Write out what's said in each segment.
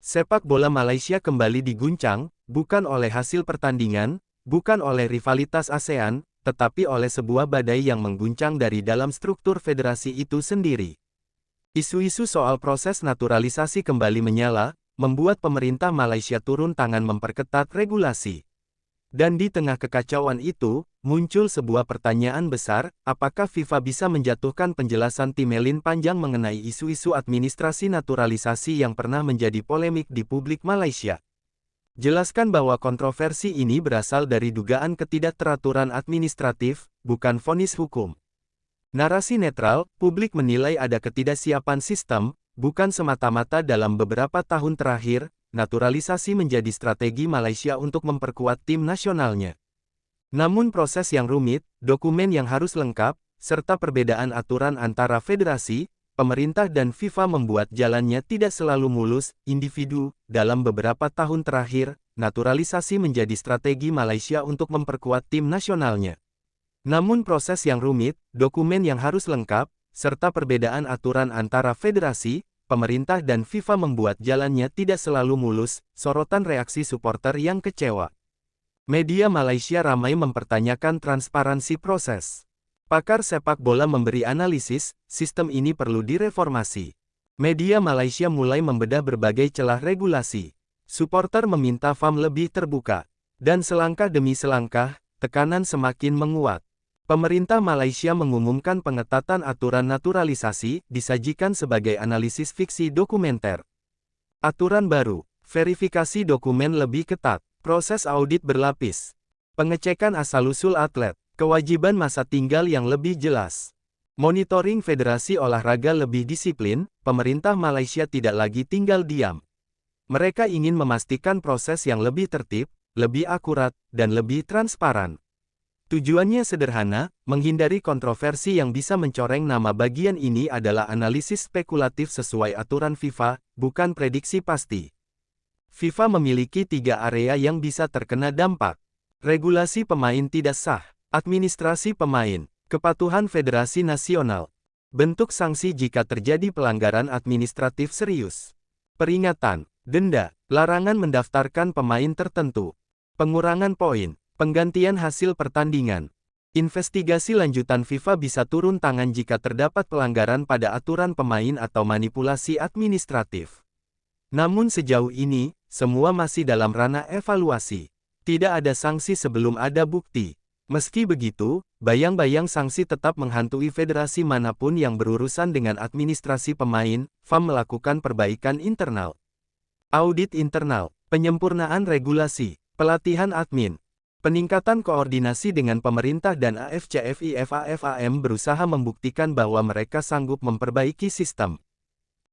Sepak bola Malaysia kembali diguncang, bukan oleh hasil pertandingan, bukan oleh rivalitas ASEAN, tetapi oleh sebuah badai yang mengguncang dari dalam struktur federasi itu sendiri. Isu-isu soal proses naturalisasi kembali menyala, membuat pemerintah Malaysia turun tangan memperketat regulasi. Dan di tengah kekacauan itu, muncul sebuah pertanyaan besar, apakah FIFA bisa menjatuhkan penjelasan Tim Melin Panjang mengenai isu-isu administrasi naturalisasi yang pernah menjadi polemik di publik Malaysia? Jelaskan bahwa kontroversi ini berasal dari dugaan ketidakteraturan administratif, bukan vonis hukum. Narasi netral, publik menilai ada ketidaksiapan sistem, bukan semata-mata dalam beberapa tahun terakhir, naturalisasi menjadi strategi Malaysia untuk memperkuat tim nasionalnya. Namun proses yang rumit, dokumen yang harus lengkap, serta perbedaan aturan antara federasi, pemerintah dan FIFA membuat jalannya tidak selalu mulus. Individu, dalam beberapa tahun terakhir, naturalisasi menjadi strategi Malaysia untuk memperkuat tim nasionalnya. Namun proses yang rumit, dokumen yang harus lengkap, serta perbedaan aturan antara federasi, pemerintah dan FIFA membuat jalannya tidak selalu mulus. Sorotan reaksi supporter yang kecewa. Media Malaysia ramai mempertanyakan transparansi proses. Pakar sepak bola memberi analisis, sistem ini perlu direformasi. Media Malaysia mulai membedah berbagai celah regulasi. Supporter meminta FAM lebih terbuka. Dan selangkah demi selangkah, tekanan semakin menguat. Pemerintah Malaysia mengumumkan pengetatan aturan naturalisasi, disajikan sebagai analisis fiksi dokumenter. Aturan baru, verifikasi dokumen lebih ketat, proses audit berlapis, pengecekan asal-usul atlet, kewajiban masa tinggal yang lebih jelas, monitoring federasi olahraga lebih disiplin. Pemerintah Malaysia tidak lagi tinggal diam. Mereka ingin memastikan proses yang lebih tertib, lebih akurat, dan lebih transparan. Tujuannya sederhana, menghindari kontroversi yang bisa mencoreng nama. Bagian ini adalah analisis spekulatif sesuai aturan FIFA, bukan prediksi pasti. FIFA memiliki 3 area yang bisa terkena dampak. Regulasi pemain tidak sah, administrasi pemain, kepatuhan federasi nasional. Bentuk sanksi jika terjadi pelanggaran administratif serius. Peringatan, denda, larangan mendaftarkan pemain tertentu, pengurangan poin, penggantian hasil pertandingan. Investigasi lanjutan FIFA bisa turun tangan jika terdapat pelanggaran pada aturan pemain atau manipulasi administratif. Namun sejauh ini, semua masih dalam ranah evaluasi. Tidak ada sanksi sebelum ada bukti. Meski begitu, bayang-bayang sanksi tetap menghantui federasi manapun yang berurusan dengan administrasi pemain. FAM melakukan perbaikan internal. Audit internal, penyempurnaan regulasi, pelatihan admin, peningkatan koordinasi dengan pemerintah dan AFCFIFAFAM berusaha membuktikan bahwa mereka sanggup memperbaiki sistem.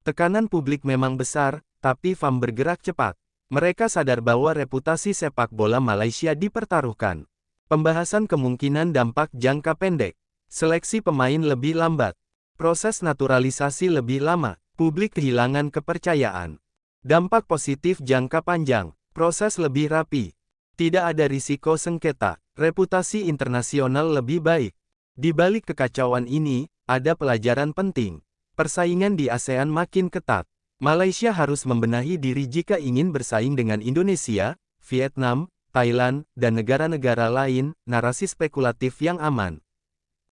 Tekanan publik memang besar, tapi FAM bergerak cepat. Mereka sadar bahwa reputasi sepak bola Malaysia dipertaruhkan. Pembahasan kemungkinan dampak jangka pendek. Seleksi pemain lebih lambat. Proses naturalisasi lebih lama. Publik kehilangan kepercayaan. Dampak positif jangka panjang. Proses lebih rapi. Tidak ada risiko sengketa, reputasi internasional lebih baik. Di balik kekacauan ini, ada pelajaran penting. Persaingan di ASEAN makin ketat. Malaysia harus membenahi diri jika ingin bersaing dengan Indonesia, Vietnam, Thailand, dan negara-negara lain. Narasi spekulatif yang aman.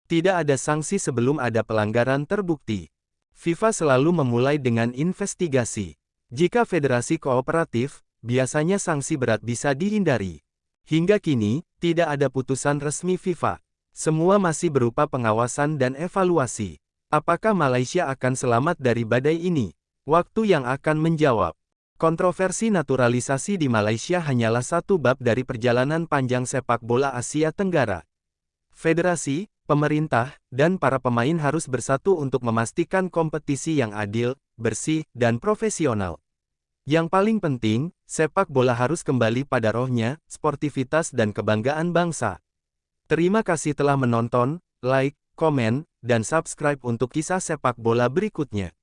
Tidak ada sanksi sebelum ada pelanggaran terbukti. FIFA selalu memulai dengan investigasi. Jika federasi kooperatif, biasanya sanksi berat bisa dihindari. Hingga kini, tidak ada putusan resmi FIFA. Semua masih berupa pengawasan dan evaluasi. Apakah Malaysia akan selamat dari badai ini? Waktu yang akan menjawab. Kontroversi naturalisasi di Malaysia hanyalah satu bab dari perjalanan panjang sepak bola Asia Tenggara. Federasi, pemerintah, dan para pemain harus bersatu untuk memastikan kompetisi yang adil, bersih, dan profesional. Yang paling penting, sepak bola harus kembali pada rohnya, sportivitas dan kebanggaan bangsa. Terima kasih telah menonton, like, komen, dan subscribe untuk kisah sepak bola berikutnya.